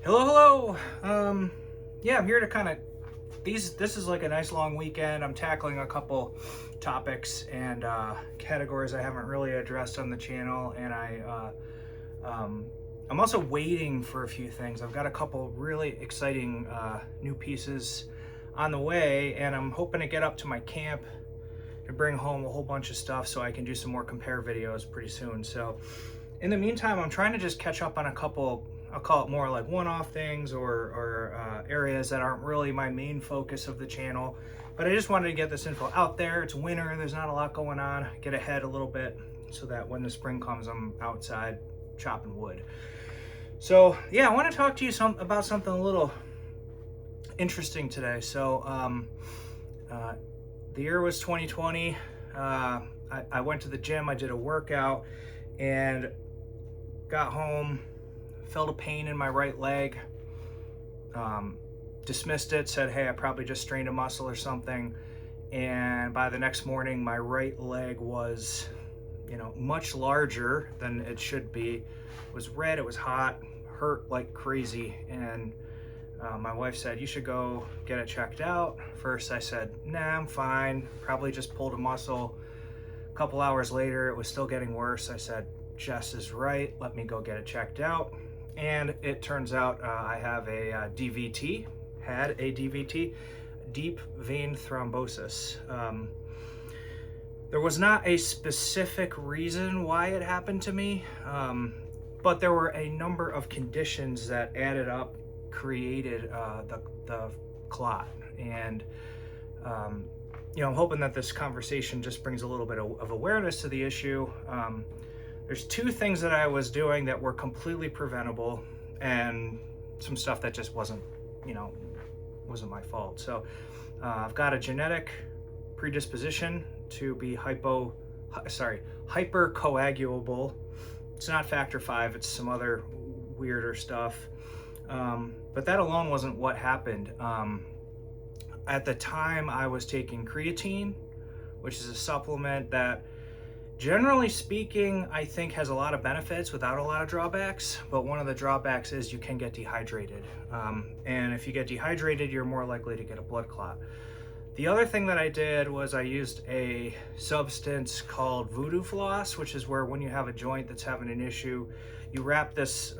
Hello. Yeah, I'm here to kind of this is like a nice long weekend. I'm tackling a couple topics and categories I haven't really addressed on the channel, and I'm also waiting for a few things. I've got a couple really exciting new pieces on the way, and I'm hoping to get up to my camp to bring home a whole bunch of stuff so I can do some more compare videos pretty soon. So in the meantime, I'm trying to just catch up on a couple, I'll call it more like one-off things or areas that aren't really my main focus of the channel. But I just wanted to get this info out there. It's winter, there's not a lot going on. Get ahead a little bit so that when the spring comes, I'm outside chopping wood. So yeah, I want to talk to you about something a little interesting today. So the year was 2020. I went to the gym, I did a workout, and got home, felt a pain in my right leg, dismissed it, said, hey, I probably just strained a muscle or something. And by the next morning, my right leg was, much larger than it should be. It was red, it was hot, hurt like crazy. And my wife said, you should go get it checked out. First I said, nah, I'm fine, probably just pulled a muscle. A couple hours later, it was still getting worse. I said, Jess is right, let me go get it checked out. And it turns out I have a DVT, deep vein thrombosis. There was not a specific reason why it happened to me, but there were a number of conditions that added up, created the clot. And I'm hoping that this conversation just brings a little bit of awareness to the issue. There's two things that I was doing that were completely preventable, and some stuff that just wasn't my fault. So I've got a genetic predisposition to be hypercoagulable. It's not factor V, it's some other weirder stuff. But that alone wasn't what happened. At the time, I was taking creatine, which is a supplement that, generally speaking, I think has a lot of benefits without a lot of drawbacks. But one of the drawbacks is you can get dehydrated. And if you get dehydrated, you're more likely to get a blood clot. The other thing that I did was I used a substance called voodoo floss, which is where when you have a joint that's having an issue, you wrap this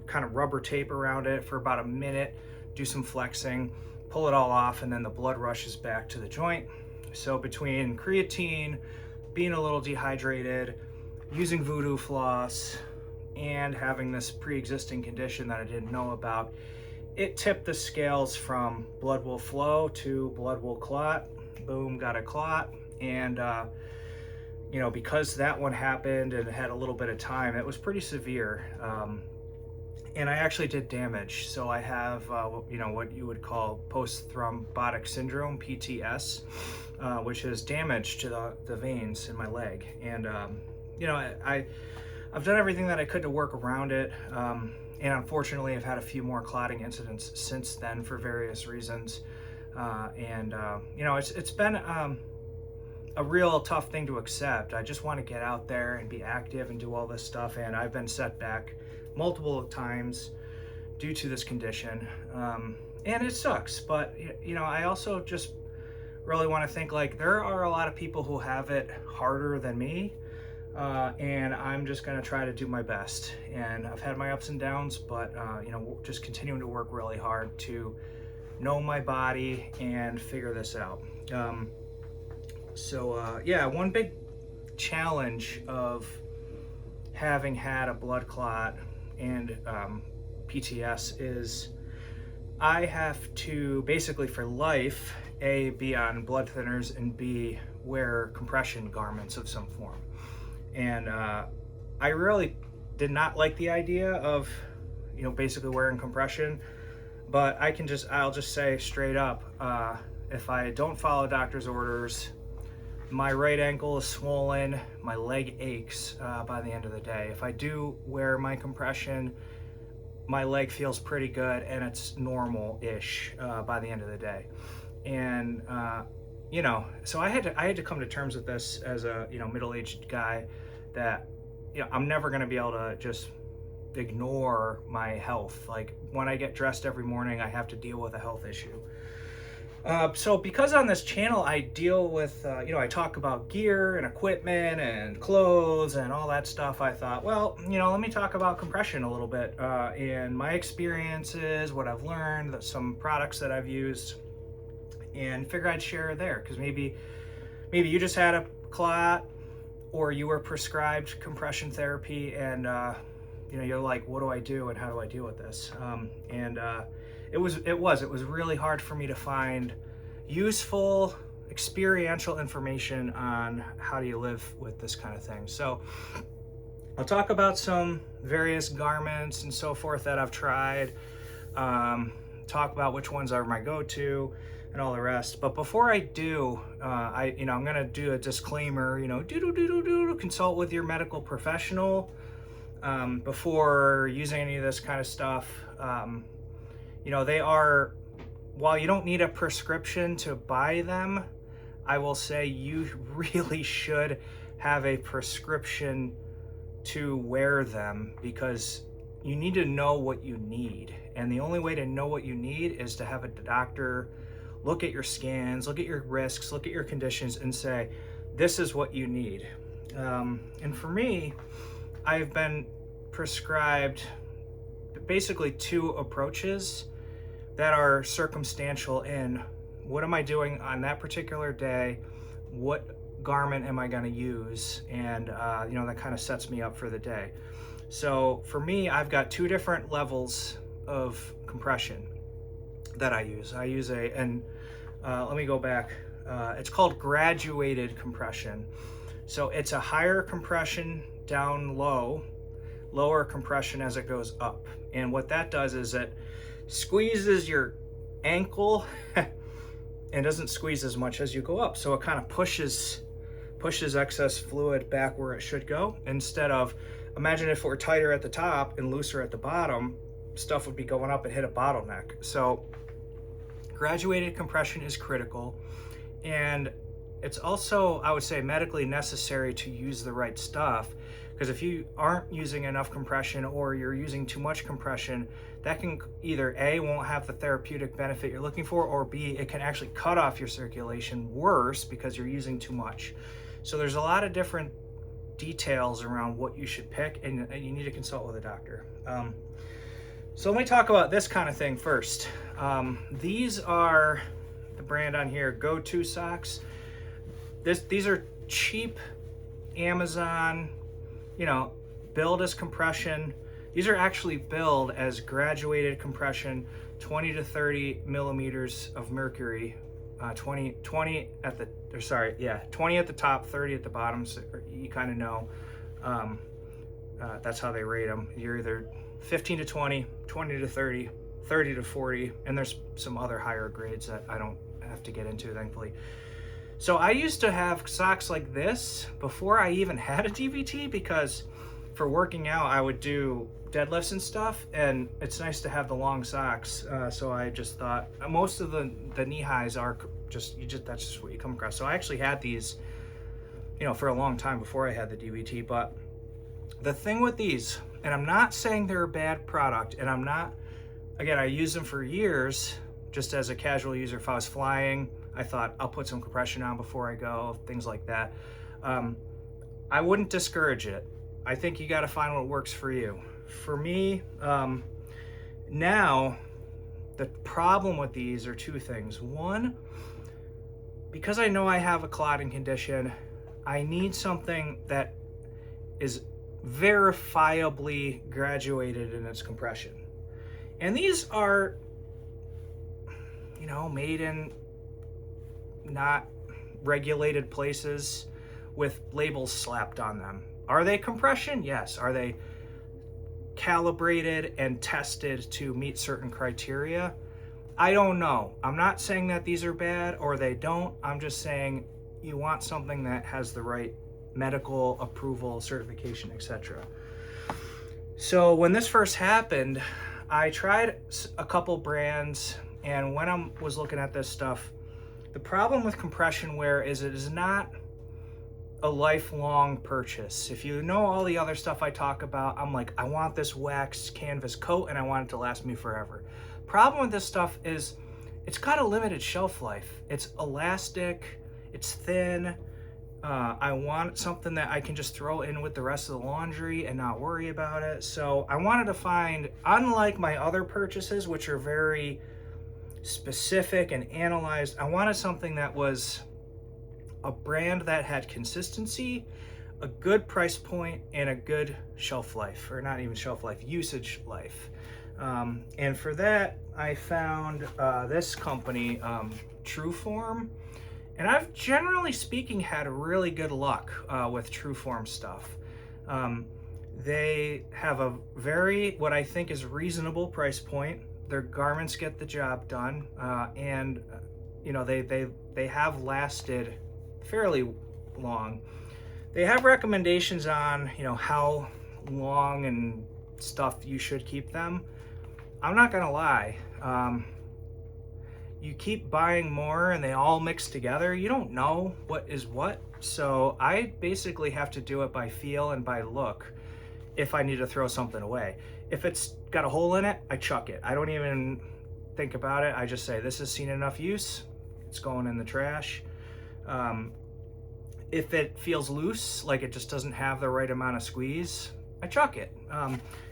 kind of rubber tape around it for about a minute, do some flexing, pull it all off, and then the blood rushes back to the joint. So between creatine, being a little dehydrated, using voodoo floss, and having this pre-existing condition that I didn't know about, it tipped the scales from blood will flow to blood will clot. Boom, got a clot. And because that one happened and it had a little bit of time, it was pretty severe. And I actually did damage. So I have, what you would call post-thrombotic syndrome, PTS, which is damage to the veins in my leg. And, I've done everything that I could to work around it. And unfortunately, I've had a few more clotting incidents since then for various reasons. It's been a real tough thing to accept. I just want to get out there and be active and do all this stuff. And I've been set back multiple times due to this condition. And it sucks, but I also just really want to think like there are a lot of people who have it harder than me. And I'm just going to try to do my best. And I've had my ups and downs, but just continuing to work really hard to know my body and figure this out. One big challenge of having had a blood clot and PTS is I have to basically for life, A, be on blood thinners, and B, wear compression garments of some form. And I really did not like the idea of basically wearing compression, but I'll just say straight up, if I don't follow doctor's orders, my right ankle is swollen, my leg aches by the end of the day. If I do wear my compression, my leg feels pretty good and it's normal-ish by the end of the day. And so I had to come to terms with this as a middle-aged guy, that I'm never going to be able to just ignore my health. Like when I get dressed every morning, I have to deal with a health issue. So because on this channel I deal with, I talk about gear and equipment and clothes and all that stuff, I thought, well, let me talk about compression a little bit, and my experiences, what I've learned, some products that I've used, and figure I'd share there, because maybe you just had a clot or you were prescribed compression therapy, and you're like, what do I do and how do I deal with this? It was really hard for me to find useful experiential information on how do you live with this kind of thing. So I'll talk about some various garments and so forth that I've tried, talk about which ones are my go-to and all the rest. But before I do, I'm gonna do a disclaimer, consult with your medical professional before using any of this kind of stuff. While you don't need a prescription to buy them, I will say you really should have a prescription to wear them, because you need to know what you need. And the only way to know what you need is to have a doctor look at your scans, look at your risks, look at your conditions, and say, this is what you need. And for me, I've been prescribed basically two approaches that are circumstantial in what am I doing on that particular day, what garment am I going to use, and that kind of sets me up for the day. So for me, I've got two different levels of compression that I use. Let me go back. It's called graduated compression. So it's a higher compression down low, lower compression as it goes up. And what that does is it squeezes your ankle and doesn't squeeze as much as you go up. So it kind of pushes excess fluid back where it should go. Instead of, imagine if it were tighter at the top and looser at the bottom, stuff would be going up and hit a bottleneck. So graduated compression is critical. And it's also, I would say, medically necessary to use the right stuff. Because if you aren't using enough compression or you're using too much compression, that can either A, won't have the therapeutic benefit you're looking for, or B, it can actually cut off your circulation worse because you're using too much. So there's a lot of different details around what you should pick, and you need to consult with a doctor. So let me talk about this kind of thing first. These are the brand on here, Go-To socks. These are cheap Amazon, billed as compression. These are actually billed as graduated compression, 20 to 30 millimeters of mercury, 20 at the top, 30 at the bottom. So you kind of know, that's how they rate them. You're either 15 to 20, 20 to 30, 30 to 40, and there's some other higher grades that I don't have to get into, thankfully. So I used to have socks like this before I even had a DVT, because for working out, I would do deadlifts and stuff, and it's nice to have the long socks. So I just thought, most of the knee highs are that's just what you come across. So I actually had these, for a long time before I had the DVT. But the thing with these, and I'm not saying they're a bad product, and I used them for years just as a casual user. If I was flying, I thought I'll put some compression on before I go, things like that. I wouldn't discourage it. I think you got to find what works for you. For me, now the problem with these are two things. One, because I know I have a clotting condition, I need something that is verifiably graduated in its compression. And these are, made in not regulated places with labels slapped on them. Are they compression? Yes. Are they calibrated and tested to meet certain criteria? I don't know. I'm not saying that these are bad or they don't. I'm just saying you want something that has the right medical approval, certification, etc. So when this first happened, I tried a couple brands, and when I was looking at this stuff, the problem with compression wear is it is not a lifelong purchase. If you know all the other stuff I talk about, I'm like, I want this waxed canvas coat and I want it to last me forever. Problem with this stuff is it's got a limited shelf life. It's elastic, it's thin. I want something that I can just throw in with the rest of the laundry and not worry about it. So I wanted to find, unlike my other purchases, which are very specific and analyzed, I wanted something that was a brand that had consistency, a good price point, and a good shelf life, or not even shelf life, usage life. And for that, I found this company, Truform. And I've, generally speaking, had really good luck with Truform stuff. They have a very, what I think is reasonable price point. Their garments get the job done, and you know, they have lasted fairly long. They have recommendations on, you know, how long and stuff you should keep them. I'm not gonna lie. You keep buying more and they all mix together, you don't know what is what. So I basically have to do it by feel and by look if I need to throw something away. If it's got a hole in it, I chuck it. I don't even think about it. I just say, this has seen enough use, it's going in the trash. If it feels loose, like it just doesn't have the right amount of squeeze, I chuck it.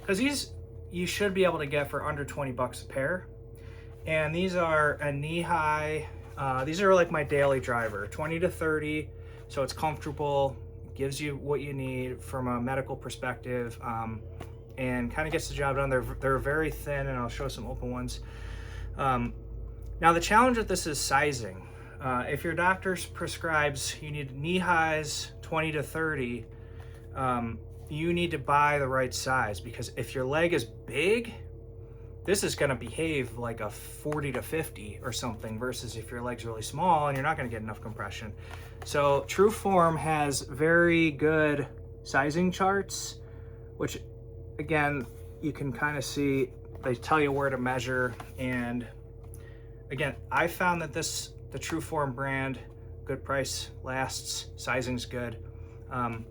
Because these you should be able to get for under 20 bucks a pair. And these are a knee-high, these are like my daily driver, 20 to 30, so it's comfortable, gives you what you need from a medical perspective, and kind of gets the job done. They're very thin, and I'll show some open ones. Now the challenge with this is sizing. If your doctor prescribes you need knee-highs 20 to 30, you need to buy the right size, because if your leg is big, this is going to behave like a 40 to 50 or something, versus if your leg's really small and you're not going to get enough compression. So Truform has very good sizing charts, which again, you can kind of see, they tell you where to measure. And again, I found that the Truform brand, good price, lasts, sizing's good. And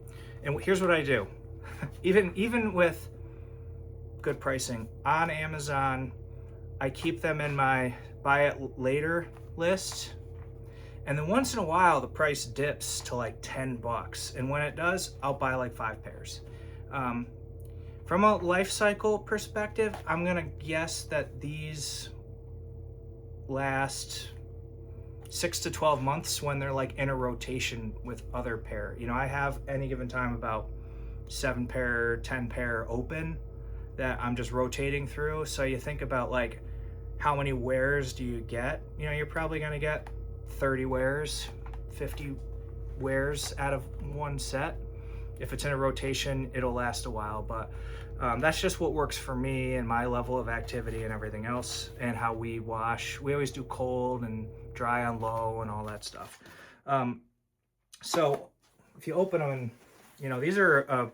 here's what I do. even with good pricing on Amazon, I keep them in my buy it later list, and then once in a while the price dips to like 10 bucks, and when it does, I'll buy like 5 pairs. From a life cycle perspective, I'm gonna guess that these last 6 to 12 months when they're like in a rotation with other pair. You know, I have any given time about 7 pair, 10 pair open that I'm just rotating through. So you think about like, how many wears do you get? You know, you're probably gonna get 30 wears, 50 wears out of one set. If it's in a rotation, it'll last a while, but that's just what works for me and my level of activity and everything else, and how we wash. We always do cold and dry on low and all that stuff. So if you open them, you know, these are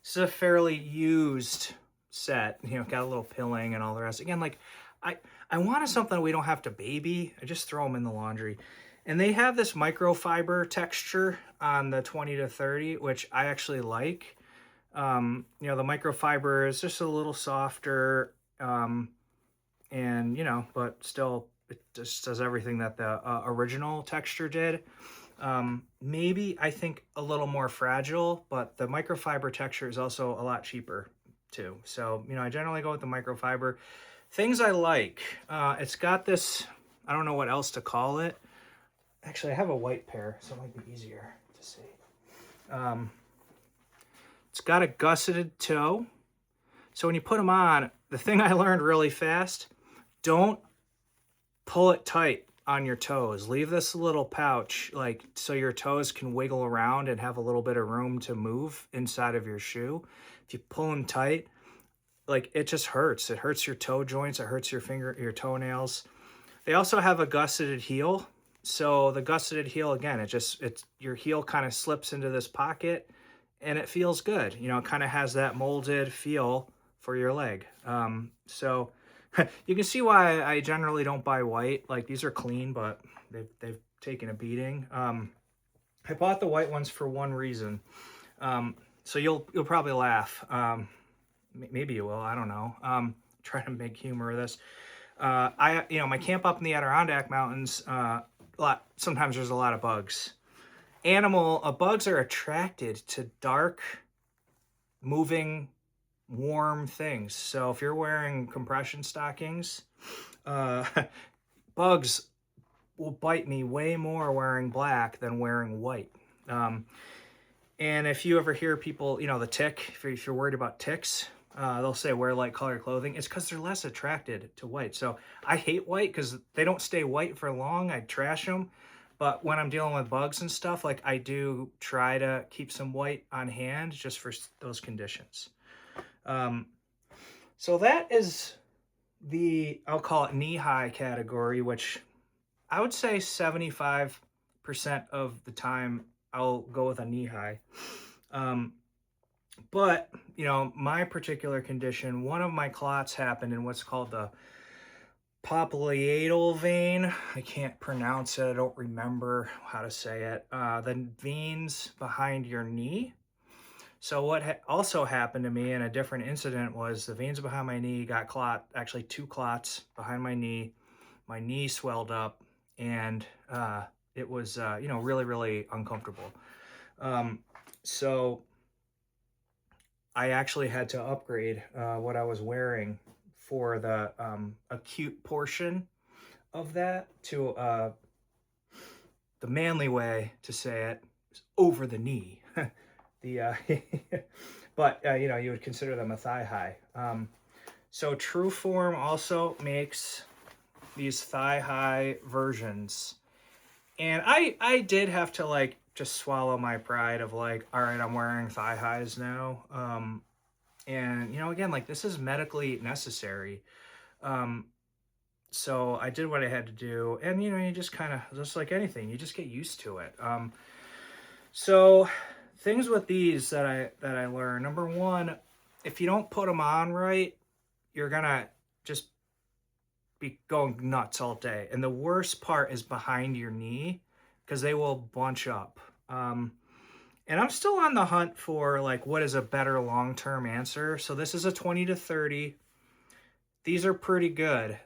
this is a fairly used set, you know, got a little pilling and all the rest. Again, like I wanted something we don't have to baby. I just throw them in the laundry. And they have this microfiber texture on the 20 to 30, which I actually like. You know, the microfiber is just a little softer, and, you know, but still it just does everything that the original texture did. Maybe I think a little more fragile, but the microfiber texture is also a lot cheaper too. So, you know, I generally go with the microfiber. Things I like, it's got this, I don't know what else to call it. Actually, I have a white pair, so it might be easier to see. It's got a gusseted toe. So when you put them on, the thing I learned really fast, don't pull it tight on your toes. Leave this little pouch, like, so your toes can wiggle around and have a little bit of room to move inside of your shoe. If you pull them tight, like, it just hurts. It hurts your toe joints. It hurts your your toenails. They also have a gusseted heel. So the gusseted heel, again, it's your heel kind of slips into this pocket and it feels good. You know, it kind of has that molded feel for your leg. So you can see why I generally don't buy white. Like, these are clean, but they've taking a beating. I bought the white ones for one reason. So you'll probably laugh. Maybe you will. I don't know. Trying to make humor of this. My camp up in the Adirondack Mountains. Sometimes there's a lot of bugs. Bugs are attracted to dark, moving, warm things. So if you're wearing compression stockings, bugs will bite me way more wearing black than wearing white. And if you ever hear people, the tick, if you're worried about ticks, they'll say wear light colored clothing. It's because they're less attracted to white. So I hate white because they don't stay white for long. I trash them. But when I'm dealing with bugs and stuff, like I do try to keep some white on hand just for those conditions. So that is I'll call it knee-high category, which I would say 75% of the time I'll go with a knee-high. But, my particular condition, one of my clots happened in what's called the popliteal vein. I can't pronounce it. I don't remember how to say it. The veins behind your knee. So what also happened to me in a different incident was the veins behind my knee got actually 2 clots behind my knee. My knee swelled up, and it was, really, really uncomfortable. So I actually had to upgrade what I was wearing for the acute portion of that to the manly way to say it is over the knee. But you would consider them a thigh high. So Truform also makes these thigh high versions, and I did have to just swallow my pride of all right, I'm wearing thigh highs now. And again, this is medically necessary. So I did what I had to do, and you just kind of, just like anything, you just get used to it. So things with these that I learned, number one, if you don't put them on right, you're gonna just be going nuts all day. And the worst part is behind your knee, because they will bunch up. And I'm still on the hunt for what is a better long-term answer. So this is a 20 to 30. These are pretty good.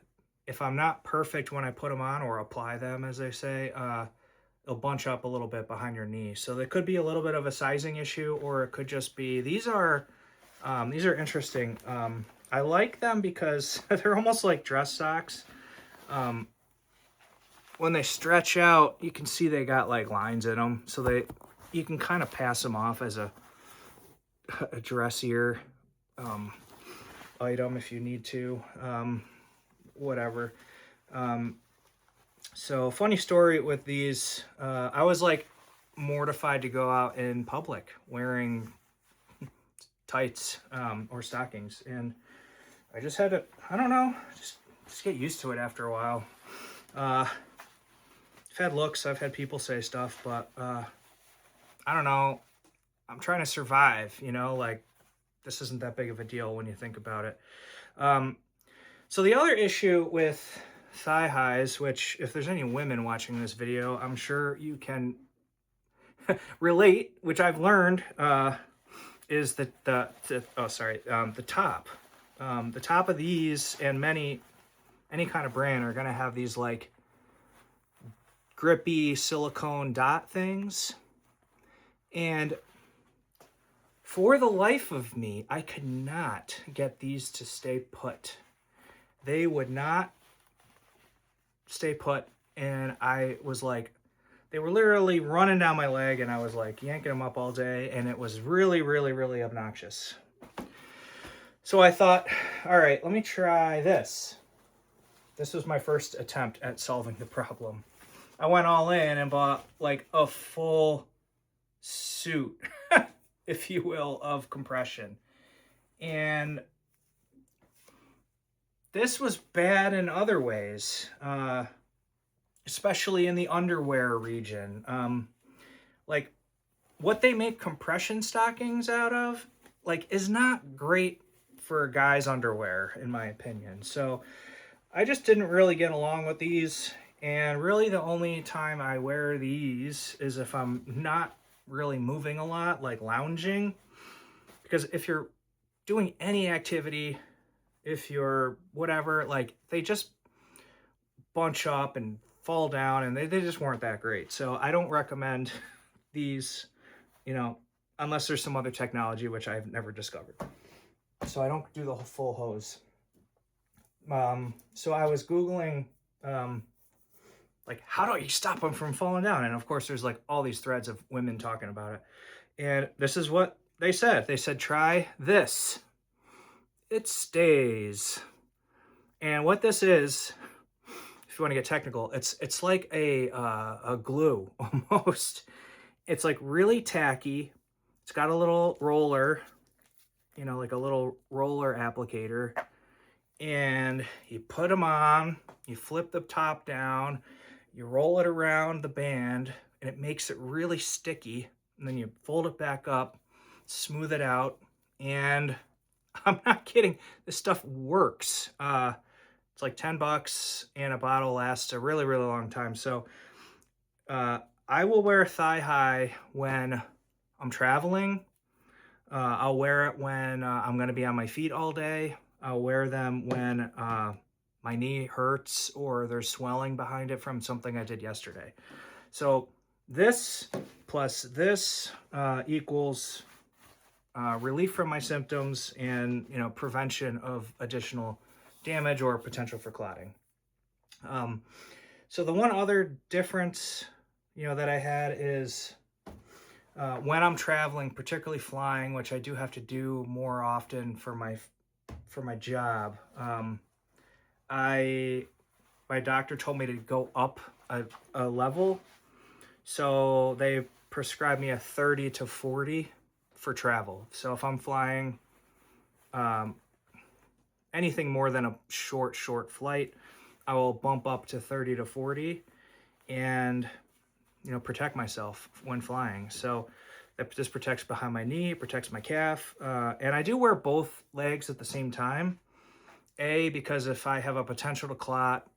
If I'm not perfect when I put them on or apply them, as they say, it'll bunch up a little bit behind your knee. So there could be a little bit of a sizing issue, or it could just be, these are interesting. I like them because they're almost like dress socks. When they stretch out, you can see they got lines in them, so you can kind of pass them off as a dressier item if you need to, whatever. So funny story with these, I was mortified to go out in public wearing tights or stockings, and I just had to, I don't know, just get used to it after a while. I've had looks, I've had people say stuff, but I don't know, I'm trying to survive, this isn't that big of a deal when you think about it. So the other issue with thigh highs, which if there's any women watching this video, I'm sure you can relate, which I've learned, is that the top. The top of these, and any kind of brand, are going to have these grippy silicone dot things. And for the life of me, I could not get these to stay put. They would not stay put, and I was they were literally running down my leg, and I was yanking them up all day, and it was really, really, really obnoxious. So I thought, all right, let me try this. This was my first attempt at solving the problem. I went all in and bought a full suit, if you will, of compression. And this was bad in other ways, especially in the underwear region. What they make compression stockings out of, is not great for guys' underwear, in my opinion. So I just didn't really get along with these, And really the only time I wear these is if I'm not really moving a lot, like lounging. Because if you're doing any activity, if you're whatever, like they just bunch up and fall down, and they just weren't that great. So I don't recommend these, you know, unless there's some other technology which I've never discovered. So I don't do the full hose. So I was Googling, like, how do you stop them from falling down? And of course, there's like all these threads of women talking about it. And this is what they said. They said, try this. It stays. And what this is, if you want to get technical, it's like a glue almost. It's like really tacky. It's got a little roller, you know, like a little roller applicator. And you put them on, you flip the top down, you roll it around the band, and it makes it really sticky. And then you fold it back up, smooth it out, and I'm not kidding, this stuff works. It's like $10, and a bottle lasts a really, really long time. So I will wear thigh high when I'm traveling. I'll wear it when I'm going to be on my feet all day. I'll wear them when my knee hurts or there's swelling behind it from something I did yesterday. So this plus this equals relief from my symptoms and, you know, prevention of additional damage or potential for clotting. So the one other difference, you know, that I had is when I'm traveling, particularly flying, which I do have to do more often for my job. My doctor told me to go up a level, so they prescribed me a 30 to 40 for travel. So if I'm flying anything more than a short flight, I will bump up to 30 to 40 and, you know, protect myself when flying. So this protects behind my knee, protects my calf, and I do wear both legs at the same time. A, because if I have a potential to clot,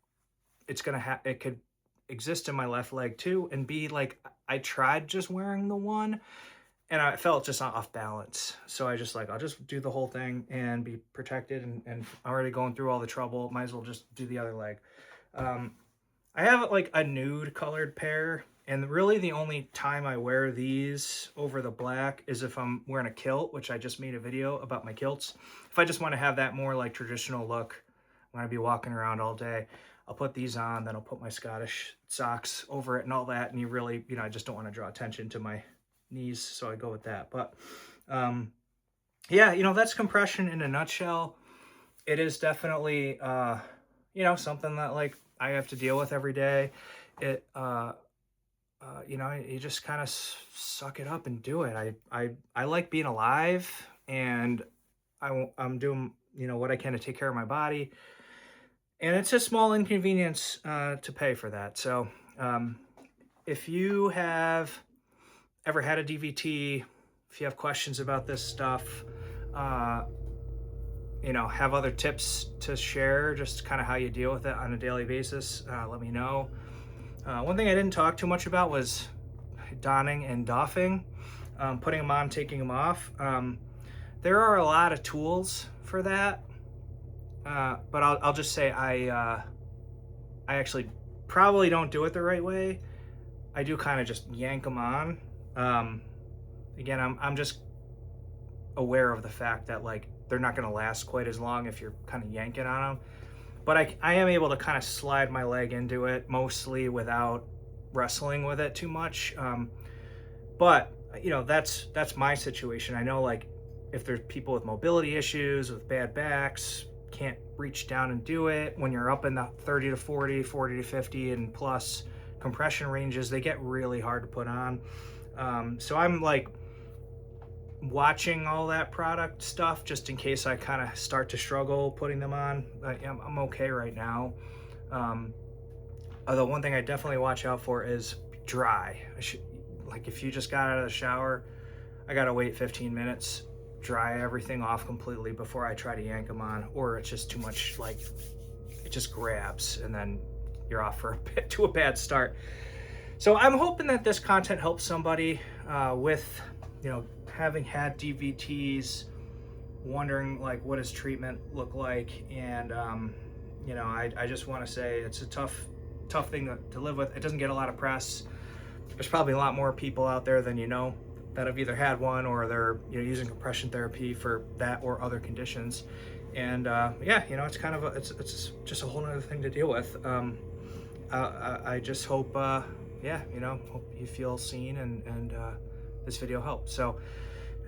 it could exist in my left leg too. And B, like I tried just wearing the one, and I felt just off balance. So I just I'll just do the whole thing and be protected, and already going through all the trouble, might as well just do the other leg. I have like a nude colored pair, and really the only time I wear these over the black is if I'm wearing a kilt, which I just made a video about my kilts. If I just want to have that more like traditional look, I'm gonna be walking around all day, I'll put these on, then I'll put my Scottish socks over it and all that, and you really, you know, I just don't want to draw attention to my knees, so I go with that. But yeah, you know, that's compression in a nutshell. It is definitely you know, something that like I have to deal with every day. It you know, you just kind of suck it up and do it. I like being alive, and I'm doing, you know, what I can to take care of my body, and it's a small inconvenience to pay for that. So if you have ever had a DVT, if you have questions about this stuff, you know, have other tips to share, just kind of how you deal with it on a daily basis, let me know. One thing I didn't talk too much about was donning and doffing, putting them on, taking them off. There are a lot of tools for that, but I'll just say I actually probably don't do it the right way. I do kind of just yank them on. Again, I'm just aware of the fact that like they're not going to last quite as long if you're kind of yanking on them. But I am able to kind of slide my leg into it mostly without wrestling with it too much. But you know, that's my situation. I know like if there's people with mobility issues, with bad backs, can't reach down and do it, when you're up in the 30 to 40, 40 to 50 and plus compression ranges, they get really hard to put on. So I'm like watching all that product stuff just in case I kind of start to struggle putting them on. I'm okay right now. Although one thing I definitely watch out for is dry. Like if you just got out of the shower, I gotta wait 15 minutes, dry everything off completely before I try to yank them on, or it's just too much, like it just grabs and then you're off to a bad start. So I'm hoping that this content helps somebody with, you know, having had DVTs, wondering like what does treatment look like, and you know, I just want to say it's a tough thing to live with. It doesn't get a lot of press. There's probably a lot more people out there than you know that have either had one or they're, you know, using compression therapy for that or other conditions. And yeah, you know, it's kind of it's just a whole other thing to deal with. I just hope yeah, you know, hope you feel seen and this video helped. So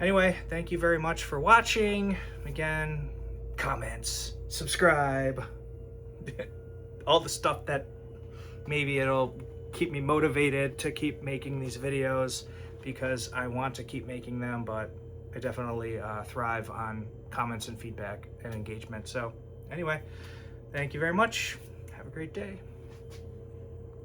anyway, thank you very much for watching. Again, comments, subscribe, all the stuff that maybe it'll keep me motivated to keep making these videos, because I want to keep making them, but I definitely thrive on comments and feedback and engagement. So anyway, thank you very much. Have a great day.